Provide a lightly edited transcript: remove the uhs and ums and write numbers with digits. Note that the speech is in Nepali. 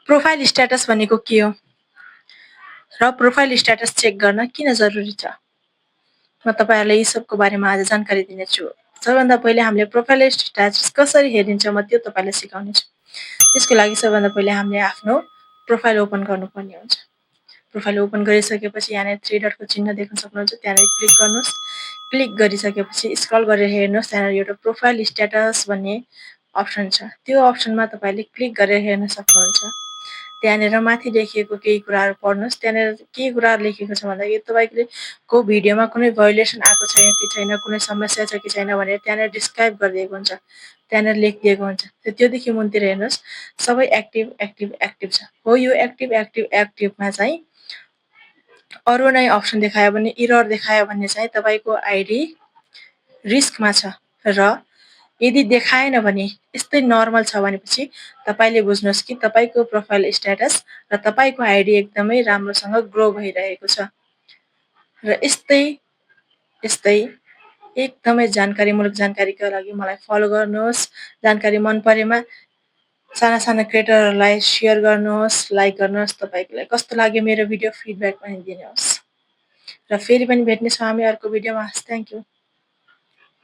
प्रोफाइल स्ट्याटस भनेको के हो र प्रोफाइल स्ट्याटस चेक गर्न किन जरुरी छ? म तपाईहरुलाई यी सबको बारेमा आज जानकारी दिनेछु। सबैभन्दा पहिले हामीले प्रोफाइल स्ट्याटस कसरी हेरिन्छ म त्यो तपाईलाई सिकाउनेछु। त्यसको लागि सबैभन्दा पहिले हामीले आफ्नो प्रोफाइल ओपन गर्नुपर्ने हुन्छ। प्रोफाइल ओपन गरिसकेपछि यहाँनिर थ्री डटको चिन्ह देख्न सक्नुहुन्छ, त्यहाँनिर क्लिक गर्नुहोस्। क्लिक गरिसकेपछि स्क्रल गरेर हेर्नुहोस्, त्यहाँनिर एउटा प्रोफाइल स्ट्याटस भन्ने अप्सन छ। त्यो अप्सनमा तपाईले क्लिक गरेर हेर्न सक्नुहुन्छ। त्यहाँनिर माथि लेखिएको केही कुराहरू पढ्नुहोस्। त्यहाँनिर के कुराहरू लेखेको छ भन्दाखेरि तपाईको भिडियोमा कुनै भायोलेसन आएको छैन कि छैन, कुनै समस्या छ कि छैन भनेर त्यहाँनिर डिस्क्राइब गरिदिएको हुन्छ। त्यहाँनिर लेखिदिएको हुन्छ। त्योदेखि मुनितिर हेर्नुहोस्, सबै एक्टिभ एक्टिभ एक्टिभ छ। हो यो एक्टिभ एक्टिभ एक्टिभमा चाहिँ अरू नै अप्सन देखायो भने, एरर देखायो भने चाहिँ तपाईको आइडी रिस्कमा छ र यदि देखाएन भने यस्तै नर्मल छ भनेपछि तपाईले बुझ्नुहोस् कि तपाईको प्रोफाइल स्ट्याटस र तपाईको आइडी एकदमै राम्रोसँग ग्रो भइरहेको छ। र यस्तै एकदमै जानकारीमूलक जानकारीका लागि मलाई फलो गर्नुहोस्। जानकारी मन परेमा साना साना क्रिएटरहरूलाई शेयर गर्नुहोस्, लाइक गर्नुहोस्। तपाईलाई कस्तो लाग्यो मेरो भिडियो फिडब्याक पनि दिनुहोस्। र फेरि पनि भेट्नेछौँ हामी अर्को भिडियोमा। Thank you.